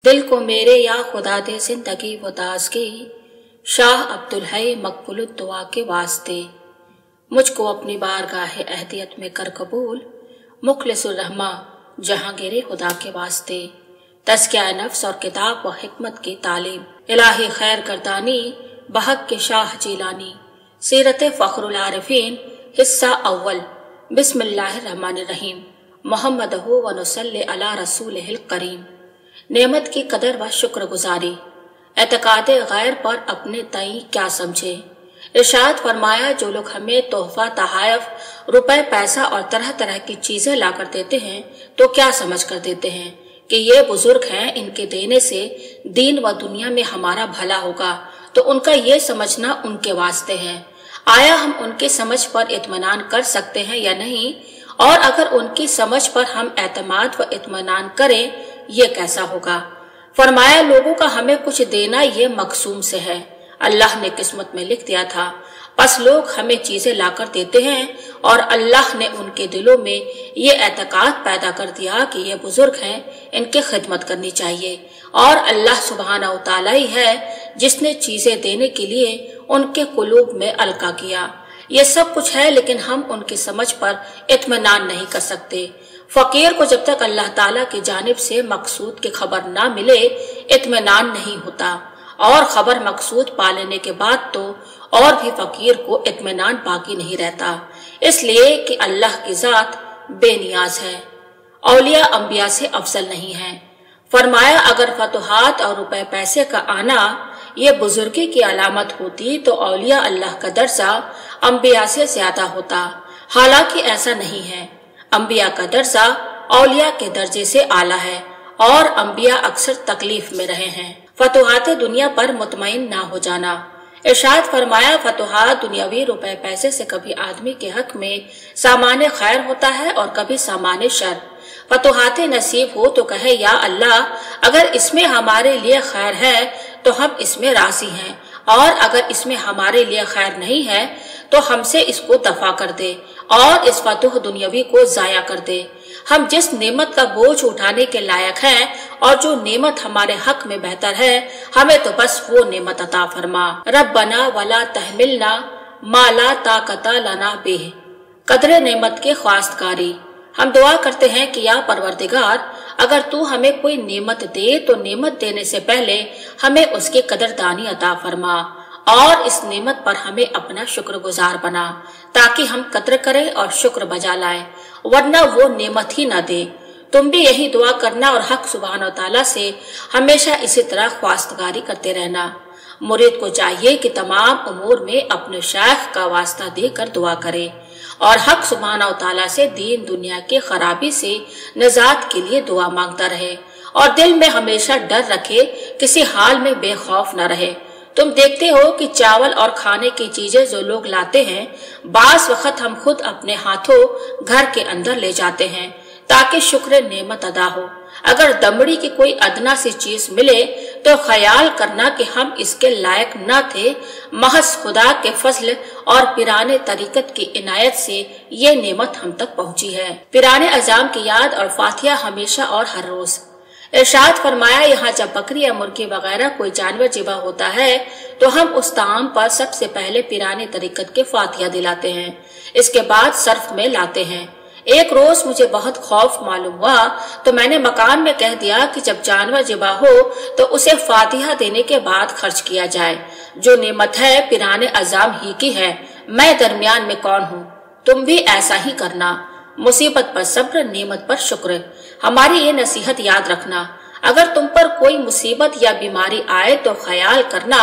दिल को मेरे या खुदा दे जिंदगी वो ताज़गी, शाह अब्दुल हई मकबूल दुआ के वास्ते। मुझको अपनी बारगाह अहदियत में कर कबूल, मुखलिसुर रहमा जहांगीर खुदा के वास्ते। तज़किया नफ्स और किताब व हिकमत की तालीम, इलाही खैर गर्दानी बहक के शाह जीलानी। सीरत फ़ख्रुल आरिफीन हिस्सा अव्वल। बिस्मिल्लाहिर्रहमानिर्रहीम। मोहम्मदहु व नुसल्ली अला रसूलिहिल करीम। नेमत की कदर व शुक्रगुजारी, एतकाद गैर पर अपने तई क्या समझे। इरशाद फरमाया, जो लोग हमें तोहफा तहायफ, रुपए पैसा और तरह तरह की चीजें लाकर देते हैं तो क्या समझ कर देते हैं कि ये बुजुर्ग हैं, इनके देने से दीन व दुनिया में हमारा भला होगा, तो उनका ये समझना उनके वास्ते है। आया हम उनकी समझ पर इत्मीनान कर सकते हैं या नहीं, और अगर उनकी समझ पर हम एतमाद व इत्मीनान करें, ये कैसा होगा। फरमाया, लोगों का हमें कुछ देना ये मकसूम से है, अल्लाह ने किस्मत में लिख दिया था। बस लोग हमें चीजें लाकर देते हैं और अल्लाह ने उनके दिलों में ये एतकाद पैदा कर दिया कि ये बुजुर्ग हैं, इनकी खिदमत करनी चाहिए। और अल्लाह सुब्हानहू तआला ही है जिसने चीजें देने के लिए उनके कुलूब में अलका किया। ये सब कुछ है, लेकिन हम उनकी समझ पर इत्मीनान नहीं कर सकते। फकीर को जब तक अल्लाह ताला की जानिब से मकसूद की खबर ना मिले, इत्मीनान नहीं होता, और खबर मकसूद पा लेने के बाद तो और भी फकीर को इत्मीनान बाकी नहीं रहता, इसलिए कि अल्लाह की जात बेनियाज है, औलिया अंबिया से अफजल नहीं है। फरमाया, अगर फतुहात और रुपए पैसे का आना ये बुजुर्गी की अलामत होती तो औलिया अल्लाह का दर्जा अंबिया से ज्यादा होता। हालांकि ऐसा नहीं है, अंबिया का दर्जा औलिया के दर्जे से आला है, और अंबिया अक्सर तकलीफ में रहे हैं। फतुहात दुनिया पर मुतमईन ना हो जाना। इरशाद फरमाया, फतुहात दुनियावी रुपए पैसे से कभी आदमी के हक में सामान्य खैर होता है और कभी सामान्य शर। फतुहात नसीब हो तो कहे, या अल्लाह, अगर इसमें हमारे लिए खैर है तो हम इसमें राजी हैं, और अगर इसमें हमारे लिए खैर नहीं है तो हमसे इसको दफा कर दे और इस फतुह दुनियावी को जाया कर दे। हम जिस नेमत का बोझ उठाने के लायक हैं और जो नेमत हमारे हक में बेहतर है, हमें तो बस वो नेमत अता फरमा। रब्बना वला तहमिलना माला ताकता लना बेह। कदरे नेमत के ख्वास्तकारी, हम दुआ करते हैं कि या परवरदिगार, अगर तू हमें कोई नेमत दे तो नेमत देने से पहले हमें उसकी कदरदानी अता फरमा, और इस नेमत पर हमें अपना शुक्रगुजार बना, ताकि हम कद्र करें और शुक्र बजा लाएं, वरना वो नेमत ही न दे। तुम भी यही दुआ करना और हक सुब्हानहू तआला से हमेशा इसी तरह ख्वास्तगारी करते रहना। मुरीद को चाहिए कि तमाम उमूर में अपने शेख का वास्ता देकर दुआ करे और हक सुब्हानहू तआला से दीन दुनिया के खराबी से निजात के लिए दुआ मांगता रहे, और दिल में हमेशा डर रखे, किसी हाल में बेखौफ न रहे। तुम देखते हो कि चावल और खाने की चीजें जो लोग लाते हैं, बास वक्त हम खुद अपने हाथों घर के अंदर ले जाते हैं ताकि शुक्र नेमत अदा हो। अगर दमड़ी की कोई अदना सी चीज मिले तो ख्याल करना कि हम इसके लायक न थे, महज खुदा के फजल और पिराने तरीकत की इनायत से ये नेमत हम तक पहुंची है। पिराने अजाम की याद और फातिहा हमेशा और हर रोज। इरशाद फरमाया, यहाँ जब बकरी या मुर्गी वगैरह कोई जानवर जिबा होता है तो हम उस ताम पर सबसे पहले पिराने तरीकत के फातिहा दिलाते हैं, इसके बाद सर्फ में लाते हैं। एक रोज मुझे बहुत खौफ मालूम हुआ तो मैंने मकान में कह दिया कि जब जानवर जिबा हो तो उसे फातिहा देने के बाद खर्च किया जाए। जो नेमत है पिराने अजाम ही की है, मैं दरमियान में कौन हूँ। तुम भी ऐसा ही करना, मुसीबत पर सब्र, नेमत पर शुक्र। हमारी ये नसीहत याद रखना, अगर तुम पर कोई मुसीबत या बीमारी आए तो ख्याल करना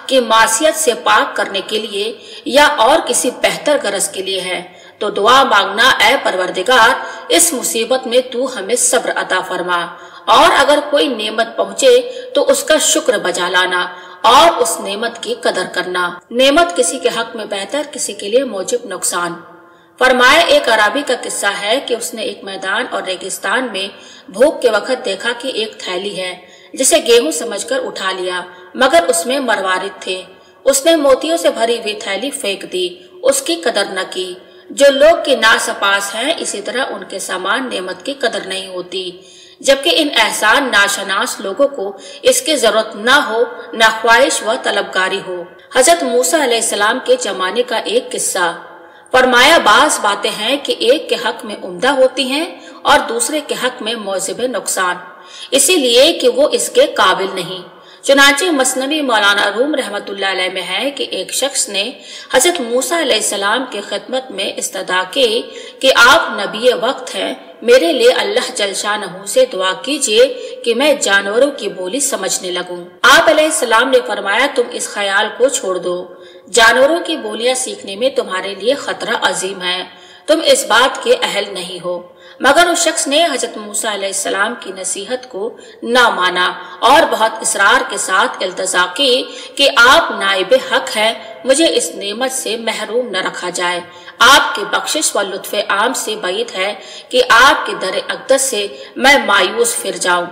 कि मासियत से पाक करने के लिए या और किसी बेहतर गरज के लिए है, तो दुआ मांगना, ऐ परवरदिगार, इस मुसीबत में तू हमें सब्र अता फरमा। और अगर कोई नेमत पहुँचे तो उसका शुक्र बजा लाना और उस नेमत की कदर करना। नेमत किसी के हक में बेहतर, किसी के लिए मौजिब नुकसान। फरमाया, एक अराबी का किस्सा है कि उसने एक मैदान और रेगिस्तान में भूख के वक्त देखा कि एक थैली है जिसे गेहूं समझकर उठा लिया, मगर उसमें मरवारिद थे। उसने मोतियों से भरी हुई थैली फेंक दी, उसकी कदर न की। जो लोग के नासपास हैं, इसी तरह उनके सामान नेमत की कदर नहीं होती। जबकि इन एहसान नाशनास लोगों को इसकी जरूरत न हो, न ख्वाहिश व तलबगारी हो। हजरत मूसा अलैहिस्सलाम के जमाने का एक किस्सा। फरमाया, बाज बातें हैं कि एक के हक में उम्दा होती हैं और दूसरे के हक में मौजिब नुकसान, इसीलिए कि वो इसके काबिल नहीं। चुनांचे मसनवी मौलाना रूम रहमतुल्लाह अलैह में है कि एक शख्स ने हजरत मूसा अलैहिस्सलाम की खिदमत में इस्तदा की कि आप नबी वक्त हैं, मेरे लिए अल्लाह जलशानहू से दुआ कीजिए कि मैं जानवरों की बोली समझने लगूं। आप अलैहिस्सलाम ने फरमाया, तुम इस ख्याल को छोड़ दो, जानवरों की बोलियां सीखने में तुम्हारे लिए खतरा अजीम है, तुम इस बात के अहल नहीं हो। मगर उस शख्स ने हजरत मूसा अलैहिस्सलाम की नसीहत को न माना और बहुत इसरार के साथ इल्तजा की कि आप नाइबे हक हैं, मुझे इस नेमत से महरूम न रखा जाए। आपके बख्शिश व लुत्फ़े आम से बैद है कि आपके दर अक़दस से मैं मायूस फिर जाऊं।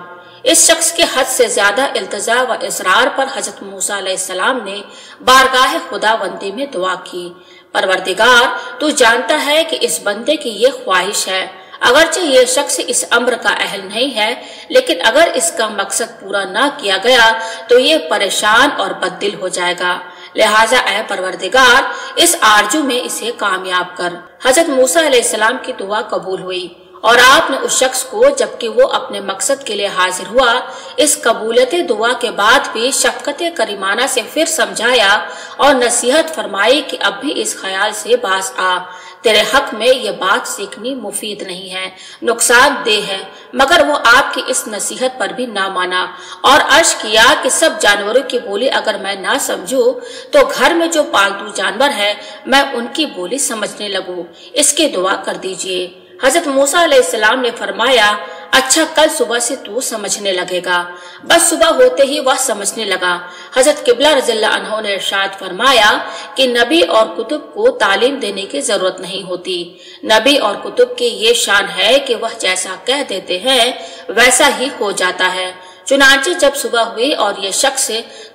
इस शख्स के हद से ज्यादा इल्तजा व इसरार पर हजरत मूसा अलैहिस्सलाम ने बारगाह खुदावंदी में दुआ की, परवरदिगार, तू जानता है कि इस बंदे की ये ख्वाहिश है, अगरचे ये शख्स इस अम्र का अहल नहीं है, लेकिन अगर इसका मकसद पूरा न किया गया तो ये परेशान और बददिल हो जाएगा, लिहाजा ऐ परवरदिगार, इस आरजू में इसे कामयाब कर। हजरत मूसा अलैहिस्सलाम की दुआ कबूल हुई और आपने उस शख्स को, जबकि वो अपने मकसद के लिए हाजिर हुआ, इस कबूलियत दुआ के बाद भी शफकत करीमाना से फिर समझाया और नसीहत फरमाई कि अब भी इस ख्याल से बाज आ, तेरे हक में ये बात सीखनी मुफीद नहीं है, नुकसान देह है। मगर वो आपकी इस नसीहत पर भी ना माना और अर्ज किया कि सब जानवरों की बोली अगर मैं ना समझूं तो घर में जो पालतू जानवर है मैं उनकी बोली समझने लगूं, इसकी दुआ कर दीजिए। हजरत मूसा अलैहिस्सलाम ने फरमाया, अच्छा, कल सुबह से तू समझने लगेगा। बस सुबह होते ही वह समझने लगा। हजरत किबला रज़ियल्लाहु अन्हु ने इरशाद फरमाया कि नबी और कुतुब को तालीम देने की जरूरत नहीं होती। नबी और कुतुब की ये शान है कि वह जैसा कह देते हैं वैसा ही हो जाता है। चुनांचे जब सुबह हुई और ये शख्स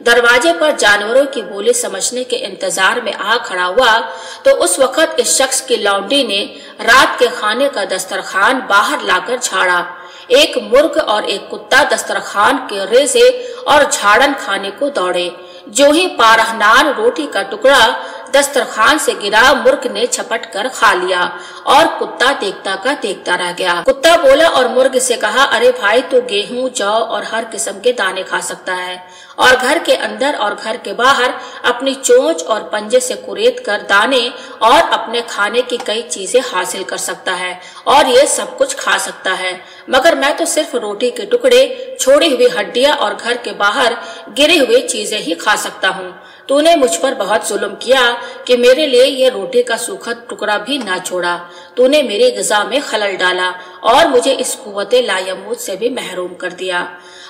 दरवाजे पर जानवरों की बोली समझने के इंतजार में आ खड़ा हुआ तो उस वक्त इस शख्स की लौंडी ने रात के खाने का दस्तरखान बाहर लाकर झाड़ा। एक मुर्ग और एक कुत्ता दस्तरखान के रेज़े और झाड़न खाने को दौड़े। जो ही पारहनान रोटी का टुकड़ा दस्तरखान से गिरा, मुर्ग ने झपट कर खा लिया और कुत्ता देखता का देखता रह गया। कुत्ता बोला और मुर्ग से कहा, अरे भाई, तो गेहूं, जौ और हर किस्म के दाने खा सकता है और घर के अंदर और घर के बाहर अपनी चोंच और पंजे से कुरेद कर दाने और अपने खाने की कई चीजें हासिल कर सकता है और ये सब कुछ खा सकता है, मगर मैं तो सिर्फ रोटी के टुकड़े, छोड़ी हुई हड्डियां और घर के बाहर गिरी हुई चीजें ही खा सकता हूँ। तूने मुझ पर बहुत जुल्म किया कि मेरे लिए ये रोटी का सूखा टुकड़ा भी ना छोड़ा। तूने मेरी ग़िज़ा में खलल डाला और मुझे इस कुव्वते लायमूत से भी महरूम कर दिया।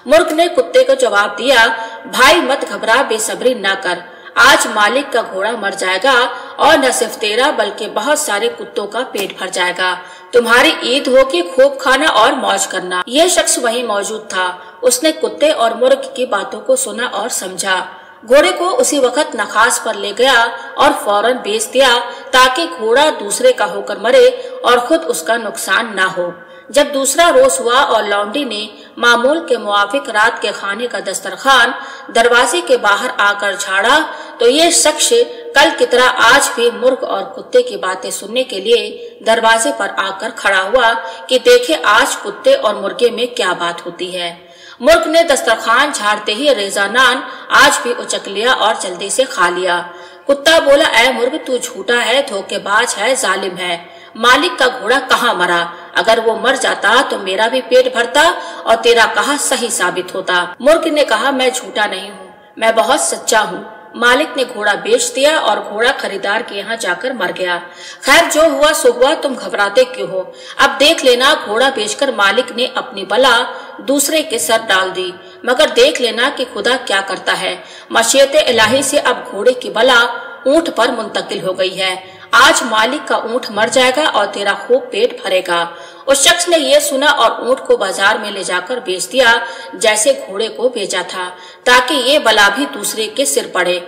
मुर्ग ने कुत्ते को जवाब दिया, भाई मत घबरा, बेसब्री ना कर। आज मालिक का घोड़ा मर जाएगा और न सिर्फ तेरा बल्कि बहुत सारे कुत्तों का पेट भर जाएगा। तुम्हारी ईद हो कि खूब खाना और मौज करना। यह शख्स वहीं मौजूद था। उसने कुत्ते और मुर्ग की बातों को सुना और समझा। घोड़े को उसी वक्त नखास पर ले गया और फौरन बेच दिया ताकि घोड़ा दूसरे का होकर मरे और खुद उसका नुकसान ना हो। जब दूसरा रोज हुआ और लौंडी ने मामूल के मुआफिक रात के खाने का दस्तरखान दरवाजे के बाहर आकर झाड़ा तो ये शख्स कल की तरह आज भी मुर्ग और कुत्ते की बातें सुनने के लिए दरवाजे पर आकर खड़ा हुआ कि देखे आज कुत्ते और मुर्गे में क्या बात होती है। मुर्ग ने दस्तरखान झाड़ते ही रेज़ा नान आज भी उचक लिया और जल्दी से खा लिया। कुत्ता बोला, ऐ मुर्ग, तू झूठा है, धोखेबाज है, जालिम है। मालिक का घोड़ा कहाँ मरा? अगर वो मर जाता तो मेरा भी पेट भरता और तेरा कहा सही साबित होता। मुर्ग ने कहा, मैं झूठा नहीं हूँ, मैं बहुत सच्चा हूँ। मालिक ने घोड़ा बेच दिया और घोड़ा खरीदार के यहाँ जाकर मर गया। खैर, जो हुआ सो हुआ, तुम घबराते क्यों हो? अब देख लेना, घोड़ा बेचकर मालिक ने अपनी बला दूसरे के सर डाल दी, मगर देख लेना कि खुदा क्या करता है। मशीयत इलाही से अब घोड़े की बला ऊंट पर मुंतकिल हो गई है। आज मालिक का ऊंट मर जाएगा और तेरा खूब पेट भरेगा। उस शख्स ने यह सुना और ऊंट को बाजार में ले जाकर बेच दिया जैसे घोड़े को बेचा था, ताकि ये बला भी दूसरे के सिर पड़े।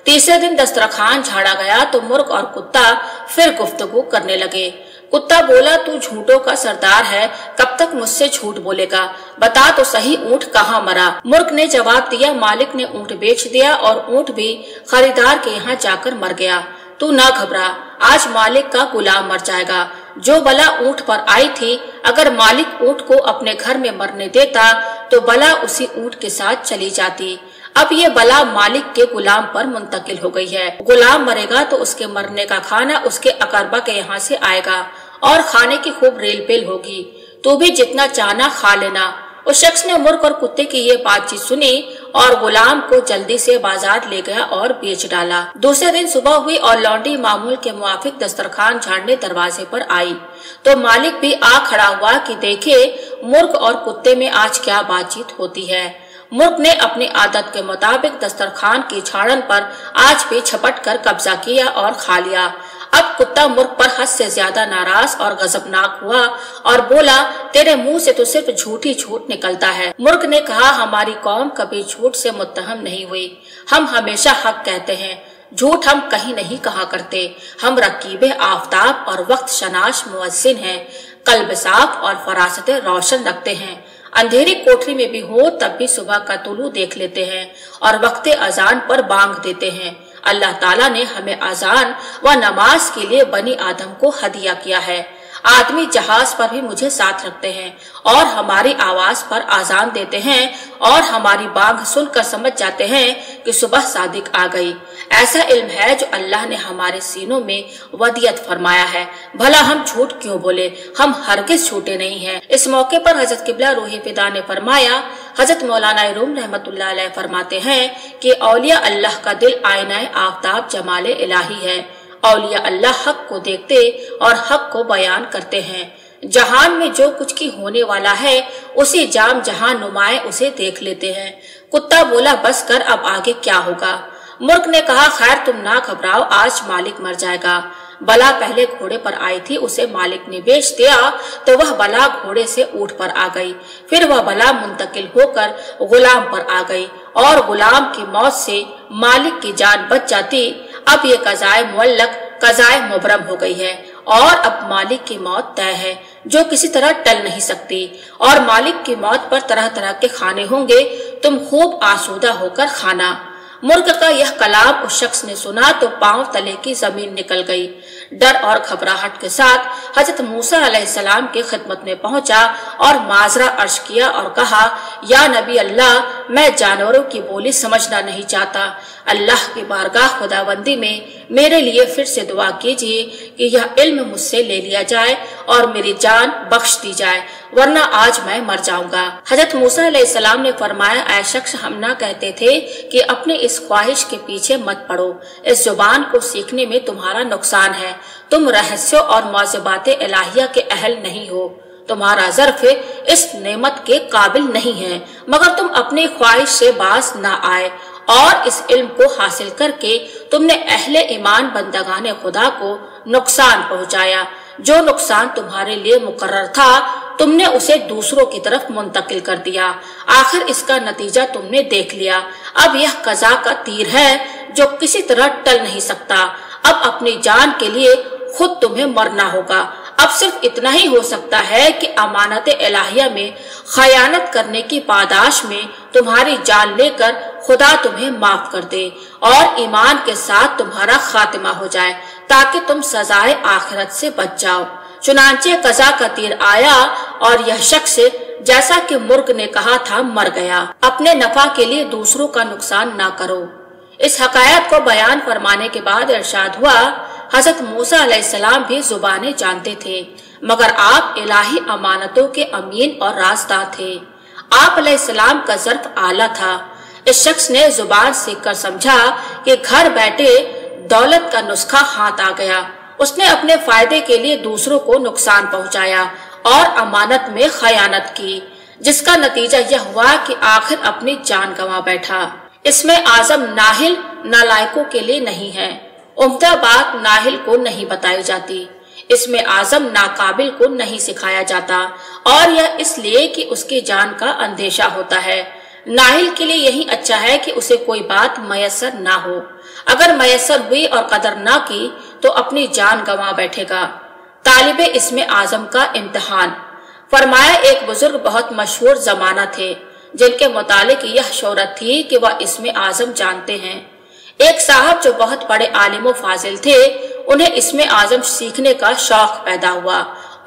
तीसरे दिन दस्तरखान झाड़ा गया तो मुर्ग और कुत्ता फिर गुफ्तगू करने लगे। कुत्ता बोला, तू झूठों का सरदार है, कब तक मुझसे झूठ बोलेगा? बता तो सही ऊँट कहाँ मरा? मुर्ग ने जवाब दिया, मालिक ने ऊँट बेच दिया और ऊँट भी खरीदार के यहाँ जाकर मर गया। तू ना घबरा, आज मालिक का गुलाम मर जाएगा। जो बला ऊँट पर आई थी, अगर मालिक ऊँट को अपने घर में मरने देता तो बला उसी ऊँट के साथ चली जाती। अब ये बला मालिक के गुलाम पर मुंतकिल हो गई है। गुलाम मरेगा तो उसके मरने का खाना उसके अकरबा के यहाँ से आएगा और खाने की खूब रेल पेल होगी। तू भी जितना चाहना खा लेना। उस शख्स ने मुर्ग और कुत्ते की ये बातचीत सुनी और गुलाम को जल्दी से बाजार ले गया और बेच डाला। दूसरे दिन सुबह हुई और लौंडी मामूल के मुआफिक दस्तरखान झाड़ने दरवाजे पर आई तो मालिक भी आ खड़ा हुआ कि देखे मुर्ग और कुत्ते में आज क्या बातचीत होती है। मुर्ग ने अपनी आदत के मुताबिक दस्तरखान की झाड़न पर आज भी झपट कर कब्जा किया और खा लिया। अब कुत्ता मुर्ग पर हद से ज्यादा नाराज और गजबनाक हुआ और बोला, तेरे मुंह से तो सिर्फ झूठ ही झूठ निकलता है। मुर्ग ने कहा, हमारी कौम कभी झूठ से मुत्तहम नहीं हुई, हम हमेशा हक कहते हैं, झूठ हम कहीं नहीं कहा करते। हम रकीबे आफताब और वक्त शनाश मुअज्जिन हैं, कल्ब साफ और फरासत रोशन रखते हैं। अंधेरी कोठरी में भी हो तब भी सुबह का तुलू देख लेते हैं और वक्ते अजान पर बांग देते हैं। अल्लाह ताला ने हमें अजान व नमाज के लिए बनी आदम को हदिया किया है। आदमी जहाज पर भी मुझे साथ रखते हैं और हमारी आवाज पर आजान देते हैं और हमारी बांग सुनकर समझ जाते हैं कि सुबह सादिक आ गई। ऐसा इल्म है जो अल्लाह ने हमारे सीनों में वदियत फरमाया है। भला हम झूठ क्यों बोले? हम हरगिज झूठे नहीं हैं। इस मौके पर हजरत किबला रूही फिदा ने फरमाया, हजरत मौलाना रूम रहमतुल्लाह अलैह फरमाते हैं कि औलिया अल्लाह का दिल आईनाए आफ्ताब जमाले इलाही है। औलिया अल्लाह हक को देखते और हक को बयान करते हैं। जहान में जो कुछ की होने वाला है उसी जाम जहां नुमाए उसे देख लेते हैं। कुत्ता बोला, बस कर, अब आगे क्या होगा? मुर्ग ने कहा, खैर तुम ना घबराओ, आज मालिक मर जाएगा। बला पहले घोड़े पर आई थी, उसे मालिक ने बेच दिया तो वह बला घोड़े से ऊंट पर आ गई। फिर वह बला मुंतकिल होकर गुलाम पर आ गई और गुलाम की मौत से मालिक की जान बच जाती। अब ये कज़ाए मुअल्लक कज़ाए मुबरम हो गई है और अब मालिक की मौत तय है जो किसी तरह टल नहीं सकती। और मालिक की मौत पर तरह तरह के खाने होंगे, तुम खूब आसूदा होकर खाना। मुर्ग का यह कलाम उस शख्स ने सुना तो पांव तले की जमीन निकल गई। डर और घबराहट के साथ हजरत मूसा अलैहिस्सलाम के खिदमत में पहुंचा और माजरा अर्ज किया और कहा, या नबी अल्लाह, मैं जानवरों की बोली समझना नहीं चाहता। अल्लाह की बारगाह खुदाबंदी में मेरे लिए फिर से दुआ कीजिए कि यह इल्म मुझसे ले लिया जाए और मेरी जान बख्श दी जाए, वरना आज मैं मर जाऊंगा। हजरत मूसा अलैहिस्सलाम ने फरमाया, ऐ शख्स, हम ना कहते थे कि अपने इस ख्वाहिश के पीछे मत पड़ो। इस जुबान को सीखने में तुम्हारा नुकसान है। तुम रहस्यों और मौजबात इलाहिया के अहल नहीं हो। तुम्हारा ज़र्फ इस नेमत के काबिल नहीं है, मगर तुम अपनी ख्वाहिश से बाज ना आए और इस इल्म को हासिल करके तुमने अहले ईमान बंदगाने खुदा को नुकसान पहुंचाया। जो नुकसान तुम्हारे लिए मुकर्रर था तुमने उसे दूसरों की तरफ मुंतकिल कर दिया। आखिर इसका नतीजा तुमने देख लिया। अब यह कज़ा का तीर है जो किसी तरह टल नहीं सकता। अब अपनी जान के लिए खुद तुम्हें मरना होगा। अब सिर्फ इतना ही हो सकता है कि अमानत इलाहिया में खयानत करने की पादाश में तुम्हारी जान लेकर खुदा तुम्हें माफ कर दे और ईमान के साथ तुम्हारा खात्मा हो जाए ताकि तुम सजाए आखिरत से बच जाओ। चुनांचे कज़ा का तीर आया और यह शख्स जैसा कि मुर्ग ने कहा था मर गया। अपने नफा के लिए दूसरों का नुकसान ना करो। इस हकायत को बयान फरमाने के बाद इरशाद हुआ, हजरत मूसा अलैहिस्सलाम भी जुबानें जानते थे, मगर आप इलाही अमानतों के अमीन और राजदार थे। आप अलैहिस्सलाम का ज़र्फ आला था। इस शख्स ने जुबान सीख कर समझा कि घर बैठे दौलत का नुस्खा हाथ आ गया। उसने अपने फायदे के लिए दूसरों को नुकसान पहुंचाया और अमानत में खयानत की, जिसका नतीजा यह हुआ कि आखिर अपनी जान गंवा बैठा। इसमें आजम नाहिल नालायकों के लिए नहीं है। उम्दा बात नाहिल को नहीं बताई जाती। इसमें आजम नाकाबिल को नहीं सिखाया जाता और यह इसलिए कि उसकी जान का अंदेशा होता है। नाहिल के लिए यही अच्छा है कि उसे कोई बात मयसर ना हो। अगर मयसर हुई और कदर ना की तो अपनी जान गंवा बैठेगा। तालिबे इसमें आजम का इम्तिहान। फरमाया एक बुजुर्ग बहुत मशहूर जमाना थे जिनके मुतालिक यह शोहरत थी कि वह इसमें आजम जानते हैं। एक साहब जो बहुत बड़े आलिम व फाजिल थे, उन्हें इसमें आजम सीखने का शौक पैदा हुआ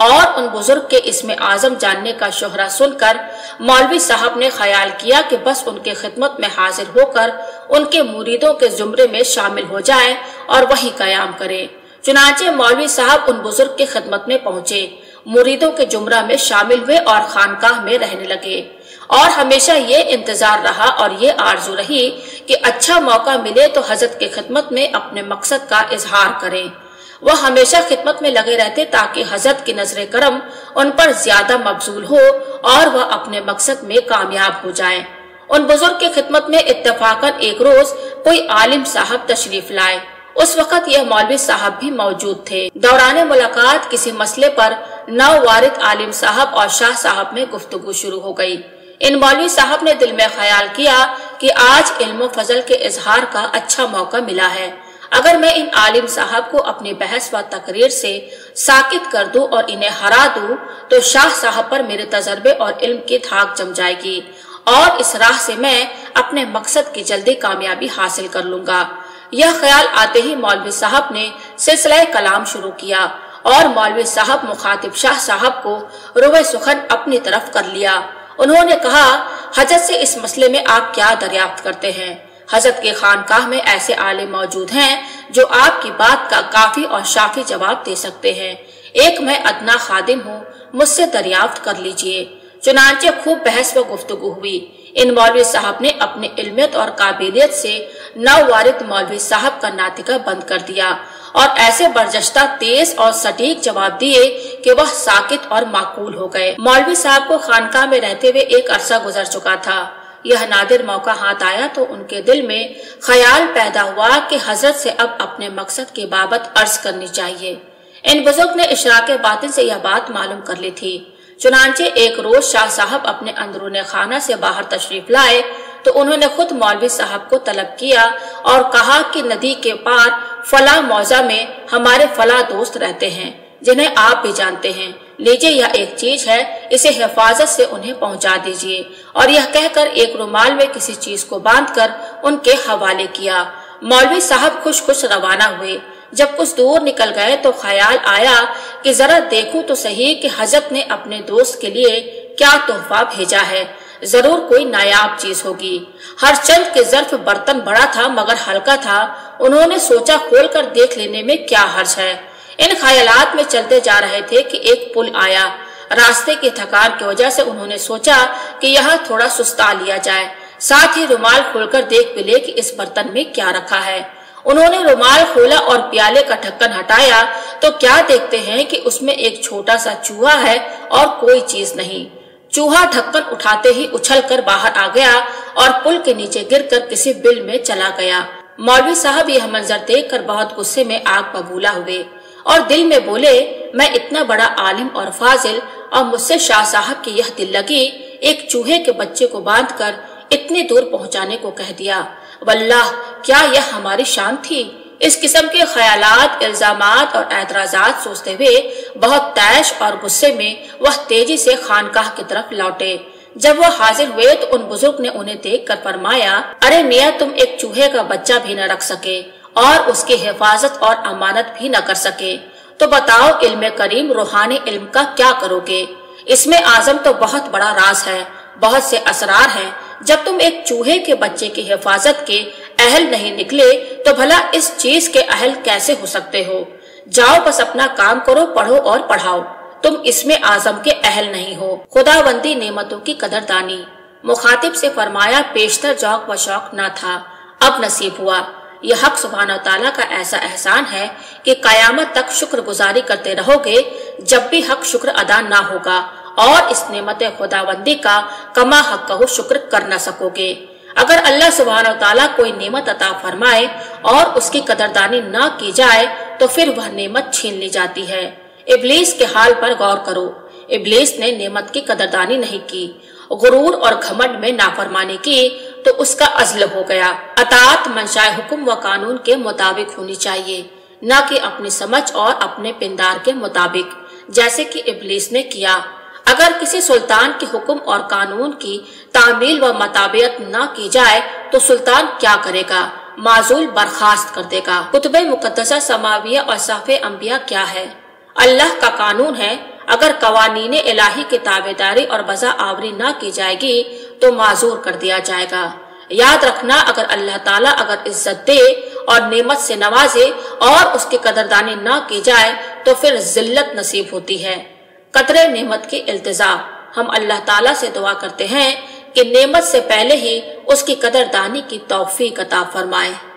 और उन बुजुर्ग के इसमें आजम जानने का शोहरा सुनकर मौलवी साहब ने ख्याल किया कि बस उनके खिदमत में हाजिर होकर उनके मुरीदों के जुमरे में शामिल हो जाए और वही कयाम करे। चुनांचे मौलवी साहब उन बुजुर्ग के खिदमत में पहुंचे, मुरीदों के जुमरा में शामिल हुए और खानकाह में रहने लगे। और हमेशा ये इंतजार रहा और ये आरजू रही कि अच्छा मौका मिले तो हजरत के खिदमत में अपने मकसद का इजहार करें। वह हमेशा खिदमत में लगे रहते ताकि हजरत की नजर करम उन पर ज्यादा मबजूल हो और वह अपने मकसद में कामयाब हो जाए। उन बुजुर्ग की खिदमत में इत्तेफाकन एक रोज कोई आलिम साहब तशरीफ लाए। उस वक्त यह मौलवी साहब भी मौजूद थे। दौरान मुलाकात किसी मसले पर नववारिद आलिम साहब और शाह साहब में गुफ्तगू शुरू हो गई। इन मौलवी साहब ने दिल में ख्याल किया कि आज इल्म फजल के इजहार का अच्छा मौका मिला है। अगर मैं इन आलिम साहब को अपनी बहस व तकरीर से साकित कर दूं और इन्हें हरा दूं तो शाह साहब पर मेरे तजर्बे और इल्म की धाक जम जाएगी और इस राह से मैं अपने मकसद की जल्दी कामयाबी हासिल कर लूंगा। यह ख्याल आते ही मौलवी साहब ने सिलसिला कलाम शुरू किया और मौलवी साहब मुखातिब शाह साहब को रुए सुखन अपनी तरफ कर लिया। उन्होंने कहा, हजरत से इस मसले में आप क्या दरियाफ्त करते हैं? हजरत के खानकाह में ऐसे आलिम मौजूद हैं जो आपकी बात का काफी और शाफी जवाब दे सकते हैं। एक मैं अदना खादिम हूँ, मुझसे दरियाफ्त कर लीजिए। चुनांचे खूब बहस व गुफ्तगू हुई। इन मौलवी साहब ने अपने इल्मियत और काबिलियत से नववारिद मौलवी साहब का नातिका बंद कर दिया और ऐसे बरजश्ता तेज और सटीक जवाब दिए कि वह साकित और माकूल हो गए। मौलवी साहब को खानकाह में रहते हुए एक अरसा गुजर चुका था। यह नादिर मौका हाथ आया तो उनके दिल में ख्याल पैदा हुआ कि हजरत से अब अपने मकसद की बाबत अर्ज करनी चाहिए। इन बुजुर्ग ने इशराके बातिन से यह बात मालूम कर ली थी। चुनांचे एक रोज शाह साहब अपने अंदरूने खाना से बाहर तशरीफ लाए तो उन्होंने खुद मौलवी साहब को तलब किया और कहा कि नदी के पार फला मौजा में हमारे फला दोस्त रहते हैं जिन्हें आप भी जानते हैं। लीजिए, यह एक चीज है, इसे हिफाजत से उन्हें पहुंचा दीजिए। और यह कहकर एक रुमाल में किसी चीज को बांधकर उनके हवाले किया। मौलवी साहब खुश खुश रवाना हुए। जब कुछ दूर निकल गए तो ख्याल आया कि जरा देखूं तो सही कि हजरत ने अपने दोस्त के लिए क्या तोहफा भेजा है। जरूर कोई नायाब चीज होगी। हर चंद के ज़र्फ बर्तन बड़ा था मगर हल्का था। उन्होंने सोचा खोलकर देख लेने में क्या हर्ज है। इन ख्यालात में चलते जा रहे थे कि एक पुल आया। रास्ते की थकान की वजह से उन्होंने सोचा कि यहाँ थोड़ा सुस्ता लिया जाए, साथ ही रुमाल खोलकर देख भी ले कि इस बर्तन में क्या रखा है। उन्होंने रुमाल खोला और प्याले का ढक्कन हटाया तो क्या देखते हैं कि उसमें एक छोटा सा चूहा है और कोई चीज नहीं। चूहा ढक्कन उठाते ही उछलकर बाहर आ गया और पुल के नीचे गिरकर किसी बिल में चला गया। मौलवी साहब यह मंजर देखकर बहुत गुस्से में आग बबूला हुए और दिल में बोले, मैं इतना बड़ा आलिम और फाजिल और मुझसे शाह साहब की यह दिल लगी एक चूहे के बच्चे को बांधकर इतनी दूर पहुंचाने को कह दिया। वल्लाह, क्या यह हमारी शान थी? इस किस्म के ख्यालात, इल्जामात और एतराजात सोचते हुए बहुत तैश और गुस्से में वह तेजी से खानकाह की तरफ लौटे। जब वह हाजिर हुए तो उन बुजुर्ग ने उन्हें देखकर फरमाया, अरे मियाँ, तुम एक चूहे का बच्चा भी न रख सके और उसकी हिफाजत और अमानत भी न कर सके तो बताओ इल्म करीम रूहानी इल्म का क्या करोगे? इसमें आजम तो बहुत बड़ा राज है, बहुत से असरार हैं। जब तुम एक चूहे के बच्चे की हिफाजत के अहल नहीं निकले तो भला इस चीज के अहल कैसे हो सकते हो? जाओ, बस अपना काम करो, पढ़ो और पढ़ाओ। तुम इसमें आजम के अहल नहीं हो। खुदाबंदी नेमतों की कदरदानी। मुखातिब से फरमाया, पेशतर जौक व शौक न था, अब नसीब हुआ। यह हक सुब्हान तआला का ऐसा एहसान है कि कयामत तक शुक्र गुजारी करते रहोगे जब भी हक शुक्र अदा ना होगा और इस नेमत खुदाबंदी का कमा हक कहो शुक्र कर न सकोगे। अगर अल्लाह सुब्हान तआला कोई नेमत अता फरमाए और उसकी कदरदानी न की जाए तो फिर वह नेमत छीन ली जाती है। इब्लीस के हाल पर गौर करो। इब्लीस ने नेमत की कदरदानी नहीं की, गुरूर और घमंड में नाफरमानी की तो उसका अज़्ल हो गया। अताअत मंशाए हुक्म व कानून के मुताबिक होनी चाहिए। نہ کہ اپنی سمجھ اور اپنے پندار کے مطابق، جیسے کہ ابلیس نے کیا۔ اگر کسی سلطان کے حکم اور قانون کی تعمیل و مطابقت نہ کی جائے تو سلطان کیا کرے گا؟ معزول برخاست کر دے گا۔ کتب مقدسہ سماویہ اور صحف انبیاء کیا ہے؟ اللہ کا قانون ہے، اگر قوانین الہی کی تابعداری اور بزا آوری نہ کی جائے گی تو معذور کر دیا جائے گا۔ یاد رکھنا، اگر اللہ تعالیٰ اگر عزت دے اور نعمت سے نوازے اور اس کی قدردانی نہ کی جائے تو پھر ذلت نصیب ہوتی ہے۔ قدر نعمت کی التزام، ہم اللہ تعالیٰ سے دعا کرتے ہیں کہ نعمت سے پہلے ہی اس کی قدردانی کی توفیق عطا فرمائے۔